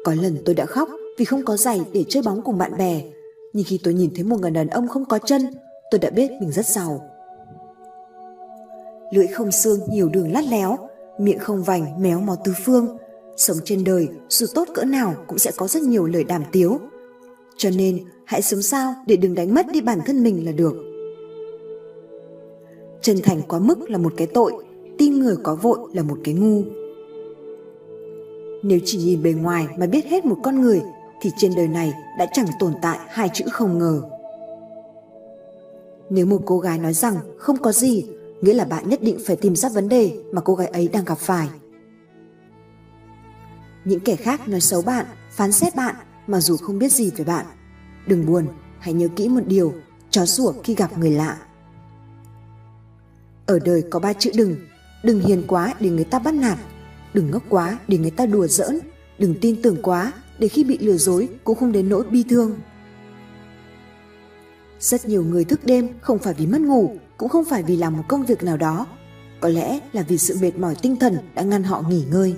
Có lần tôi đã khóc vì không có giày để chơi bóng cùng bạn bè, nhưng khi tôi nhìn thấy một người đàn ông không có chân, tôi đã biết mình rất giàu. Lưỡi không xương nhiều đường lắt léo, miệng không vành méo mó tứ phương. Sống trên đời dù tốt cỡ nào cũng sẽ có rất nhiều lời đàm tiếu. Cho nên hãy sống sao để đừng đánh mất đi bản thân mình là được. Chân thành quá mức là một cái tội, tin người quá vội là một cái ngu. Nếu chỉ nhìn bề ngoài mà biết hết một con người thì trên đời này đã chẳng tồn tại hai chữ không ngờ. Nếu một cô gái nói rằng không có gì, nghĩa là bạn nhất định phải tìm ra vấn đề mà cô gái ấy đang gặp phải. Những kẻ khác nói xấu bạn, phán xét bạn mà dù không biết gì về bạn. Đừng buồn, hãy nhớ kỹ một điều, chó sủa khi gặp người lạ. Ở đời có 3 chữ đừng. Đừng hiền quá để người ta bắt nạt, đừng ngốc quá để người ta đùa giỡn, đừng tin tưởng quá để khi bị lừa dối cũng không đến nỗi bi thương. Rất nhiều người thức đêm không phải vì mất ngủ, cũng không phải vì làm một công việc nào đó. Có lẽ là vì sự mệt mỏi tinh thần đã ngăn họ nghỉ ngơi.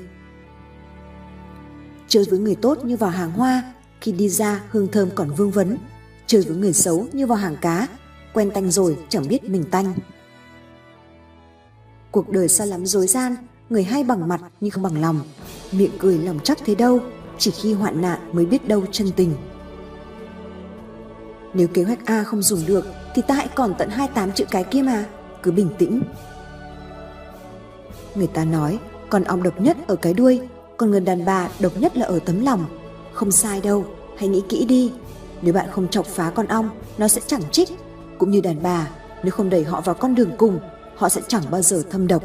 Chơi với người tốt như vào hàng hoa, khi đi ra hương thơm còn vương vấn. Chơi với người xấu như vào hàng cá, quen tanh rồi chẳng biết mình tanh. Cuộc đời sao lắm rối gian, người hay bằng mặt nhưng không bằng lòng. Miệng cười lòng chắc thế đâu, chỉ khi hoạn nạn mới biết đâu chân tình. Nếu kế hoạch A không dùng được thì ta hãy còn tận 28 chữ cái kia mà, cứ bình tĩnh. Người ta nói con ong độc nhất ở cái đuôi, còn người đàn bà độc nhất là ở tấm lòng. Không sai đâu, hãy nghĩ kỹ đi. Nếu bạn không chọc phá con ong, nó sẽ chẳng chích. Cũng như đàn bà, nếu không đẩy họ vào con đường cùng, họ sẽ chẳng bao giờ thâm độc.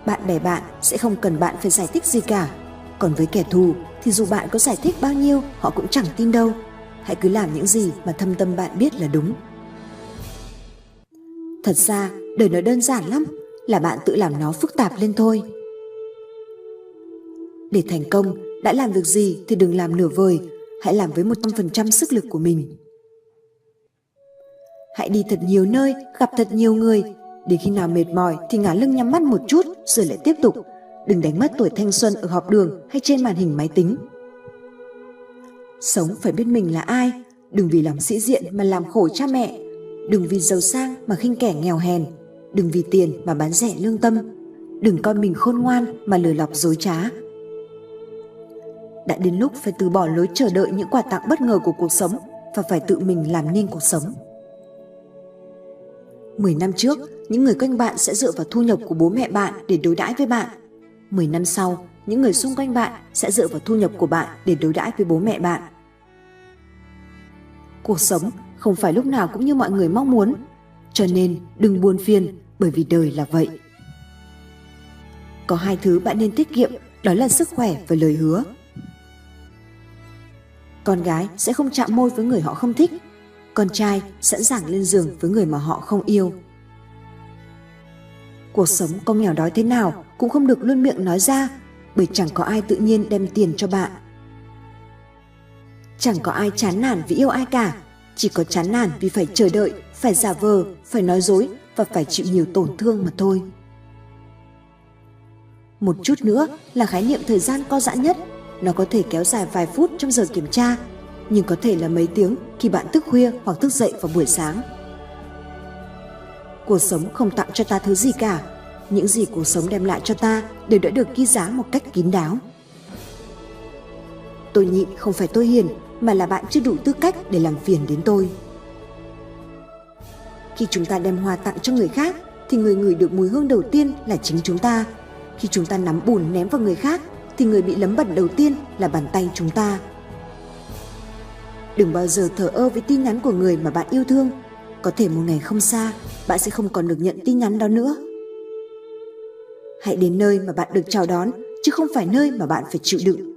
Bạn bè bạn sẽ không cần bạn phải giải thích gì cả. Còn với kẻ thù thì dù bạn có giải thích bao nhiêu, họ cũng chẳng tin đâu. Hãy cứ làm những gì mà thâm tâm bạn biết là đúng. Thật ra đời nó đơn giản lắm, là bạn tự làm nó phức tạp lên thôi. Để thành công, đã làm việc gì thì đừng làm nửa vời, hãy làm với 100% sức lực của mình. Hãy đi thật nhiều nơi, gặp thật nhiều người, để khi nào mệt mỏi thì ngả lưng nhắm mắt một chút rồi lại tiếp tục. Đừng đánh mất tuổi thanh xuân ở học đường hay trên màn hình máy tính. Sống phải biết mình là ai, đừng vì lòng sĩ diện mà làm khổ cha mẹ, đừng vì giàu sang mà khinh kẻ nghèo hèn, đừng vì tiền mà bán rẻ lương tâm, đừng coi mình khôn ngoan mà lừa lọc dối trá. Đã đến lúc phải từ bỏ lối chờ đợi những quà tặng bất ngờ của cuộc sống và phải tự mình làm nên cuộc sống. 10 năm trước, những người quanh bạn sẽ dựa vào thu nhập của bố mẹ bạn để đối đãi với bạn. 10 năm sau, những người xung quanh bạn sẽ dựa vào thu nhập của bạn để đối đãi với bố mẹ bạn. Cuộc sống không phải lúc nào cũng như mọi người mong muốn, cho nên đừng buồn phiền bởi vì đời là vậy. Có 2 thứ bạn nên tiết kiệm, đó là sức khỏe và lời hứa. Con gái sẽ không chạm môi với người họ không thích, con trai sẵn sàng lên giường với người mà họ không yêu. Cuộc sống có nghèo đói thế nào cũng không được luôn miệng nói ra, bởi chẳng có ai tự nhiên đem tiền cho bạn. Chẳng có ai chán nản vì yêu ai cả, chỉ có chán nản vì phải chờ đợi, phải giả vờ, phải nói dối và phải chịu nhiều tổn thương mà thôi. Một chút nữa là khái niệm thời gian co giãn nhất, nó có thể kéo dài vài phút trong giờ kiểm tra, nhưng có thể là mấy tiếng khi bạn thức khuya hoặc thức dậy vào buổi sáng. Cuộc sống không tặng cho ta thứ gì cả, những gì cuộc sống đem lại cho ta đều đã được ghi giá một cách kín đáo. Tôi nhịn không phải tôi hiền, mà là bạn chưa đủ tư cách để làm phiền đến tôi. Khi chúng ta đem hoa tặng cho người khác thì người ngửi được mùi hương đầu tiên là chính chúng ta. Khi chúng ta nắm bùn ném vào người khác thì người bị lấm bẩn đầu tiên là bàn tay chúng ta. Đừng bao giờ thờ ơ với tin nhắn của người mà bạn yêu thương. Có thể một ngày không xa, bạn sẽ không còn được nhận tin nhắn đó nữa. Hãy đến nơi mà bạn được chào đón, chứ không phải nơi mà bạn phải chịu đựng.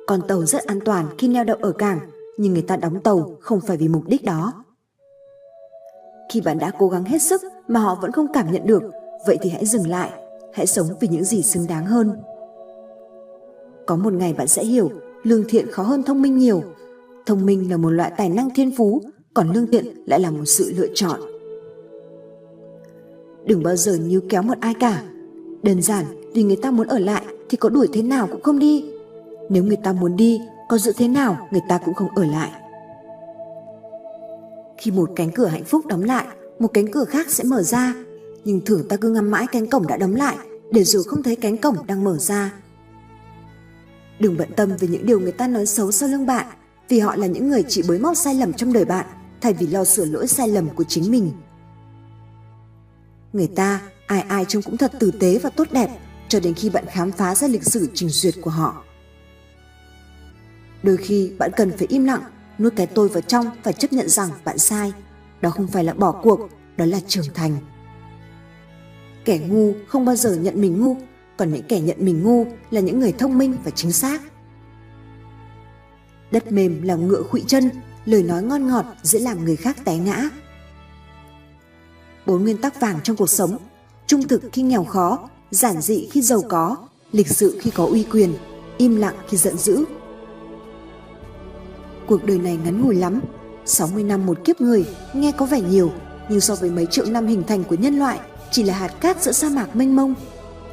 Con tàu rất an toàn khi neo đậu ở cảng, nhưng người ta đóng tàu không phải vì mục đích đó. Khi bạn đã cố gắng hết sức mà họ vẫn không cảm nhận được, vậy thì hãy dừng lại, hãy sống vì những gì xứng đáng hơn. Có một ngày bạn sẽ hiểu, lương thiện khó hơn thông minh nhiều. Thông minh là một loại tài năng thiên phú, còn lương thiện lại là một sự lựa chọn. Đừng bao giờ níu kéo một ai cả. Đơn giản, Vì người ta muốn ở lại thì có đuổi thế nào cũng không đi. Nếu người ta muốn đi, có giữ thế nào người ta cũng không ở lại. Khi một cánh cửa hạnh phúc đóng lại, một cánh cửa khác sẽ mở ra. Nhưng thường ta cứ ngắm mãi cánh cổng đã đóng lại, để rồi không thấy cánh cổng đang mở ra. Đừng bận tâm về những điều người ta nói xấu sau lưng bạn, vì họ là những người chỉ bới móc sai lầm trong đời bạn, thay vì lo sửa lỗi sai lầm của chính mình. Người ta, ai ai trông cũng thật tử tế và tốt đẹp, cho đến khi bạn khám phá ra lịch sử trình duyệt của họ. Đôi khi bạn cần phải im lặng, nuốt cái tôi vào trong và chấp nhận rằng bạn sai. Đó không phải là bỏ cuộc, đó là trưởng thành. Kẻ ngu không bao giờ nhận mình ngu, còn những kẻ nhận mình ngu là những người thông minh và chính xác. Đất mềm làm ngựa khuỵu chân, lời nói ngon ngọt dễ làm người khác té ngã. 4 nguyên tắc vàng trong cuộc sống: trung thực khi nghèo khó, giản dị khi giàu có, lịch sự khi có uy quyền, im lặng khi giận dữ. Cuộc đời này ngắn ngủi lắm, 60 năm một kiếp người nghe có vẻ nhiều, nhưng so với mấy triệu năm hình thành của nhân loại, chỉ là hạt cát giữa sa mạc mênh mông.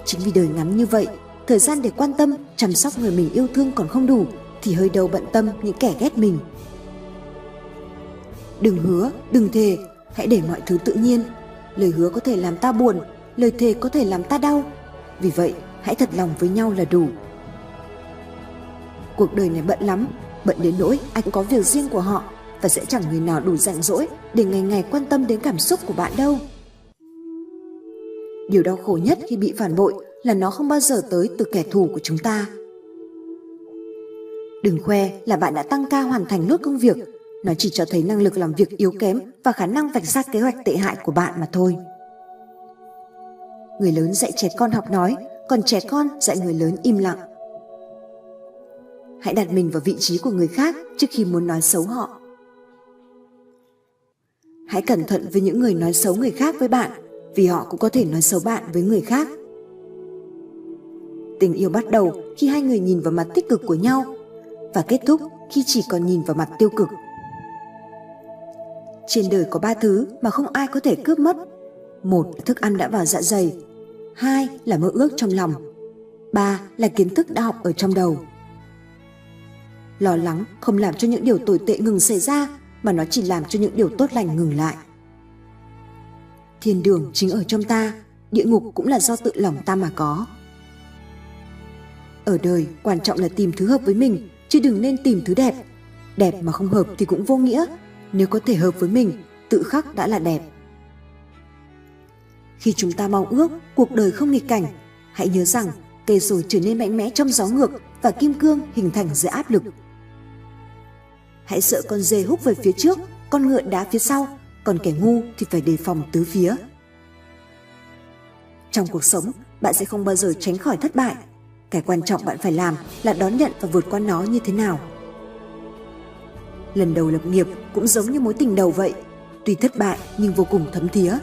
Chính vì đời ngắn như vậy, thời gian để quan tâm, chăm sóc người mình yêu thương còn không đủ, thì hơi đâu bận tâm những kẻ ghét mình. Đừng hứa, đừng thề, hãy để mọi thứ tự nhiên. Lời hứa có thể làm ta buồn, lời thề có thể làm ta đau. Vì vậy, hãy thật lòng với nhau là đủ. Cuộc đời này bận lắm, bận đến nỗi ai cũng có việc riêng của họ, và sẽ chẳng người nào đủ rảnh rỗi để ngày ngày quan tâm đến cảm xúc của bạn đâu. Điều đau khổ nhất khi bị phản bội là nó không bao giờ tới từ kẻ thù của chúng ta. Đừng khoe là bạn đã tăng ca hoàn thành nốt công việc, nó chỉ cho thấy năng lực làm việc yếu kém và khả năng vạch ra kế hoạch tệ hại của bạn mà thôi. Người lớn dạy trẻ con học nói, còn trẻ con dạy người lớn im lặng. Hãy đặt mình vào vị trí của người khác trước khi muốn nói xấu họ. Hãy cẩn thận với những người nói xấu người khác với bạn, vì họ cũng có thể nói xấu bạn với người khác. Tình yêu bắt đầu khi hai người nhìn vào mặt tích cực của nhau, và kết thúc khi chỉ còn nhìn vào mặt tiêu cực. Trên đời có 3 thứ mà không ai có thể cướp mất. 1 là thức ăn đã vào dạ dày, 2 là mơ ước trong lòng, 3 là kiến thức đã học ở trong đầu. Lo lắng không làm cho những điều tồi tệ ngừng xảy ra, mà nó chỉ làm cho những điều tốt lành ngừng lại. Thiên đường chính ở trong ta, địa ngục cũng là do tự lòng ta mà có. Ở đời, quan trọng là tìm thứ hợp với mình, chứ đừng nên tìm thứ đẹp. Đẹp mà không hợp thì cũng vô nghĩa. Nếu có thể hợp với mình, tự khắc đã là đẹp. Khi chúng ta mong ước cuộc đời không nghịch cảnh, hãy nhớ rằng cây rồi trở nên mạnh mẽ trong gió ngược và kim cương hình thành dưới áp lực. Hãy sợ con dê húc về phía trước, con ngựa đá phía sau, còn kẻ ngu thì phải đề phòng tứ phía. Trong cuộc sống, bạn sẽ không bao giờ tránh khỏi thất bại. Cái quan trọng bạn phải làm là đón nhận và vượt qua nó như thế nào. Lần đầu lập nghiệp cũng giống như mối tình đầu vậy, tuy thất bại nhưng vô cùng thấm thía.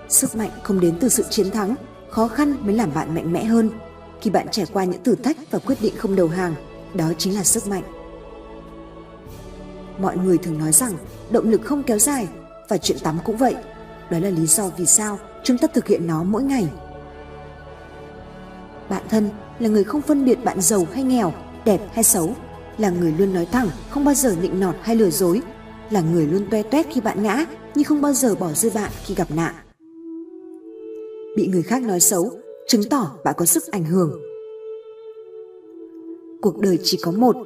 Sức mạnh không đến từ sự chiến thắng, khó khăn mới làm bạn mạnh mẽ hơn. Khi bạn trải qua những thử thách và quyết định không đầu hàng, đó chính là sức mạnh. Mọi người thường nói rằng động lực không kéo dài, và chuyện tắm cũng vậy. Đó là lý do vì sao chúng ta thực hiện nó mỗi ngày. Bạn thân là người không phân biệt bạn giàu hay nghèo, đẹp hay xấu, là người luôn nói thẳng, không bao giờ nịnh nọt hay lừa dối, là người luôn toe toét khi bạn ngã nhưng không bao giờ bỏ rơi bạn khi gặp nạn. Bị người khác nói xấu chứng tỏ bạn có sức ảnh hưởng. Cuộc đời chỉ có một,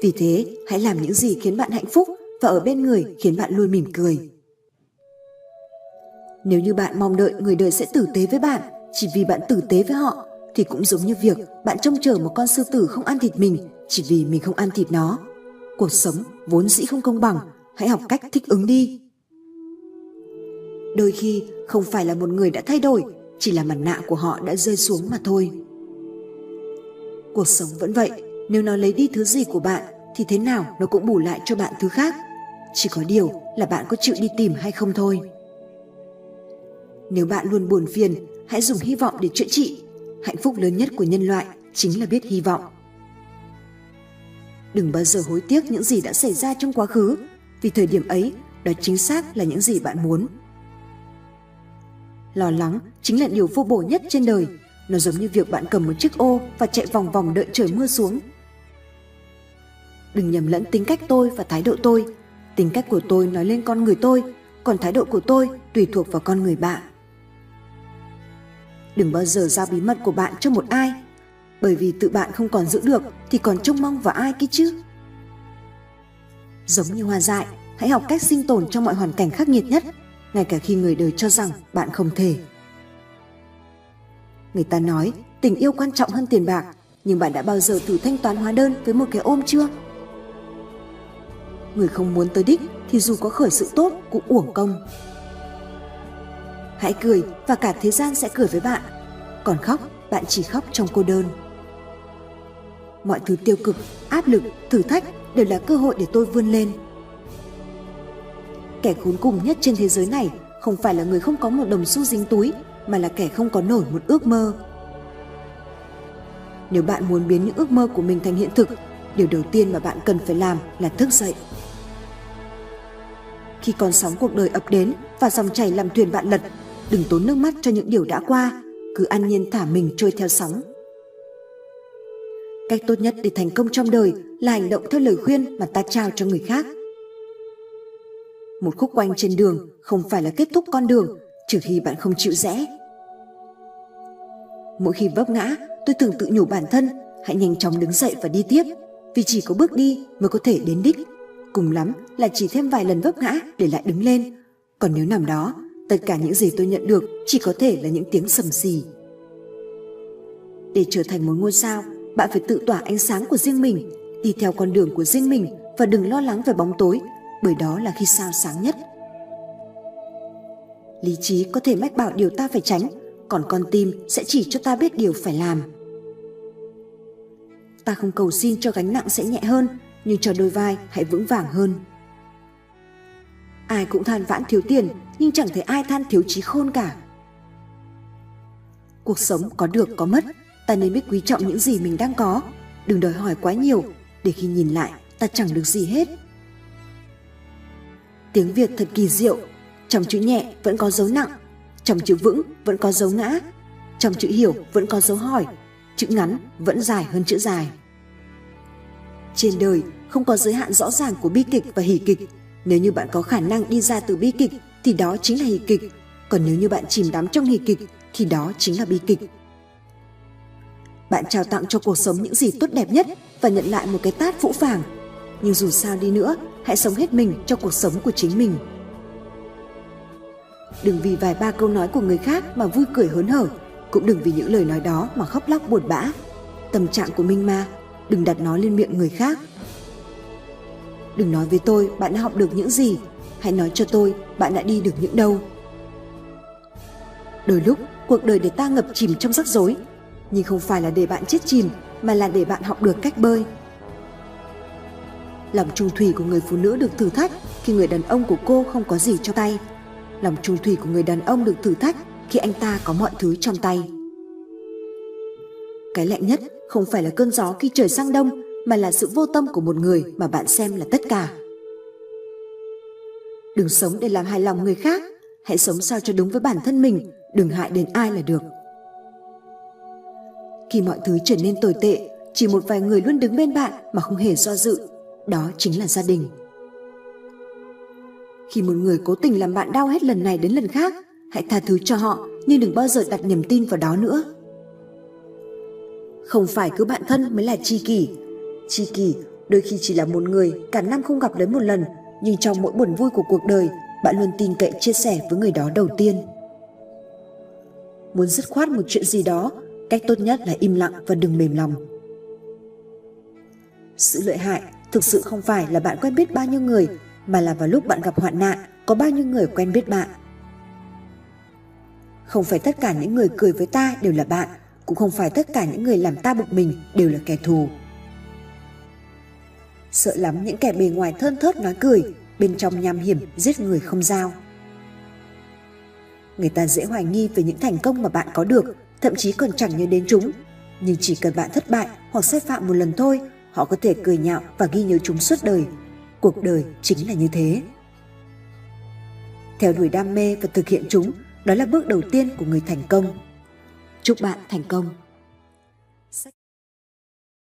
vì thế hãy làm những gì khiến bạn hạnh phúc và ở bên người khiến bạn luôn mỉm cười. Nếu như bạn mong đợi người đời sẽ tử tế với bạn chỉ vì bạn tử tế với họ, thì cũng giống như việc bạn trông chờ một con sư tử không ăn thịt mình chỉ vì mình không ăn thịt nó. Cuộc sống vốn dĩ không công bằng, hãy học cách thích ứng đi. Đôi khi không phải là một người đã thay đổi, chỉ là mặt nạ của họ đã rơi xuống mà thôi. Cuộc sống vẫn vậy, nếu nó lấy đi thứ gì của bạn thì thế nào nó cũng bù lại cho bạn thứ khác. Chỉ có điều là bạn có chịu đi tìm hay không thôi. Nếu bạn luôn buồn phiền, hãy dùng hy vọng để chữa trị. Hạnh phúc lớn nhất của nhân loại chính là biết hy vọng. Đừng bao giờ hối tiếc những gì đã xảy ra trong quá khứ, vì thời điểm ấy đó chính xác là những gì bạn muốn. Lo lắng chính là điều vô bổ nhất trên đời. Nó giống như việc bạn cầm một chiếc ô và chạy vòng vòng đợi trời mưa xuống. Đừng nhầm lẫn tính cách tôi và thái độ tôi. Tính cách của tôi nói lên con người tôi, còn thái độ của tôi tùy thuộc vào con người bạn. Đừng bao giờ giao bí mật của bạn cho một ai, bởi vì tự bạn không còn giữ được thì còn trông mong vào ai kia chứ. Giống như hoa dại, hãy học cách sinh tồn trong mọi hoàn cảnh khắc nghiệt nhất, ngay cả khi người đời cho rằng bạn không thể. Người ta nói tình yêu quan trọng hơn tiền bạc, nhưng bạn đã bao giờ thử thanh toán hóa đơn với một cái ôm chưa? Người không muốn tới đích thì dù có khởi sự tốt cũng uổng công. Hãy cười và cả thế gian sẽ cười với bạn, còn khóc bạn chỉ khóc trong cô đơn. Mọi thứ tiêu cực, áp lực, thử thách đều là cơ hội để tôi vươn lên. Kẻ khốn cùng nhất trên thế giới này không phải là người không có một đồng xu dính túi, mà là kẻ không có nổi một ước mơ. Nếu bạn muốn biến những ước mơ của mình thành hiện thực, điều đầu tiên mà bạn cần phải làm là thức dậy. Khi con sóng cuộc đời ập đến và dòng chảy làm thuyền bạn lật, đừng tốn nước mắt cho những điều đã qua, cứ an nhiên thả mình trôi theo sóng. Cách tốt nhất để thành công trong đời là hành động theo lời khuyên mà ta trao cho người khác. Một khúc quanh trên đường không phải là kết thúc con đường, trừ khi bạn không chịu rẽ. Mỗi khi vấp ngã, tôi thường tự nhủ bản thân hãy nhanh chóng đứng dậy và đi tiếp, vì chỉ có bước đi mới có thể đến đích. Cùng lắm là chỉ thêm vài lần vấp ngã để lại đứng lên. Còn nếu nằm đó, tất cả những gì tôi nhận được chỉ có thể là những tiếng sầm xì. Để trở thành một ngôi sao, bạn phải tự tỏa ánh sáng của riêng mình, đi theo con đường của riêng mình và đừng lo lắng về bóng tối, bởi đó là khi sao sáng nhất. Lý trí có thể mách bảo điều ta phải tránh, còn con tim sẽ chỉ cho ta biết điều phải làm. Ta không cầu xin cho gánh nặng sẽ nhẹ hơn, nhưng cho đôi vai hãy vững vàng hơn. Ai cũng than vãn thiếu tiền, nhưng chẳng thấy ai than thiếu trí khôn cả. Cuộc sống có được có mất, ta nên biết quý trọng những gì mình đang có. Đừng đòi hỏi quá nhiều, để khi nhìn lại ta chẳng được gì hết. Tiếng Việt thật kỳ diệu, trong chữ nhẹ vẫn có dấu nặng, trong chữ vững vẫn có dấu ngã, trong chữ hiểu vẫn có dấu hỏi, chữ ngắn vẫn dài hơn chữ dài. Trên đời không có giới hạn rõ ràng của bi kịch và hỉ kịch. Nếu như bạn có khả năng đi ra từ bi kịch thì đó chính là hỉ kịch, còn nếu như bạn chìm đắm trong hỉ kịch thì đó chính là bi kịch. Bạn trao tặng cho cuộc sống những gì tốt đẹp nhất và nhận lại một cái tát phũ phàng. Nhưng dù sao đi nữa, hãy sống hết mình cho cuộc sống của chính mình. Đừng vì vài ba câu nói của người khác mà vui cười hớn hở, cũng đừng vì những lời nói đó mà khóc lóc buồn bã. Tâm trạng của mình mà, đừng đặt nó lên miệng người khác. Đừng nói với tôi bạn đã học được những gì, hãy nói cho tôi bạn đã đi được những đâu. Đôi lúc cuộc đời để ta ngập chìm trong rắc rối, nhưng không phải là để bạn chết chìm, mà là để bạn học được cách bơi. Lòng trung thủy của người phụ nữ được thử thách khi người đàn ông của cô không có gì trong tay. Lòng trung thủy của người đàn ông được thử thách khi anh ta có mọi thứ trong tay. Cái lạnh nhất không phải là cơn gió khi trời sang đông, mà là sự vô tâm của một người mà bạn xem là tất cả. Đừng sống để làm hài lòng người khác, hãy sống sao cho đúng với bản thân mình, đừng hại đến ai là được. Khi mọi thứ trở nên tồi tệ, chỉ một vài người luôn đứng bên bạn mà không hề do dự, đó chính là gia đình. Khi một người cố tình làm bạn đau hết lần này đến lần khác, hãy tha thứ cho họ, nhưng đừng bao giờ đặt niềm tin vào đó nữa. Không phải cứ bạn thân mới là tri kỷ. Tri kỷ đôi khi chỉ là một người cả năm không gặp đến một lần, nhưng trong mỗi buồn vui của cuộc đời, bạn luôn tin cậy chia sẻ với người đó đầu tiên. Muốn dứt khoát một chuyện gì đó, cách tốt nhất là im lặng và đừng mềm lòng. Sự lợi hại thực sự không phải là bạn quen biết bao nhiêu người, mà là vào lúc bạn gặp hoạn nạn, có bao nhiêu người quen biết bạn. Không phải tất cả những người cười với ta đều là bạn, cũng không phải tất cả những người làm ta bực mình đều là kẻ thù. Sợ lắm những kẻ bề ngoài thơn thớt nói cười, bên trong nham hiểm giết người không dao. Người ta dễ hoài nghi về những thành công mà bạn có được, thậm chí còn chẳng nhớ đến chúng. Nhưng chỉ cần bạn thất bại hoặc sai phạm một lần thôi, họ có thể cười nhạo và ghi nhớ chúng suốt đời. Cuộc đời chính là như thế. Theo đuổi đam mê và thực hiện chúng, Đó là bước đầu tiên của người thành công. Chúc bạn thành công.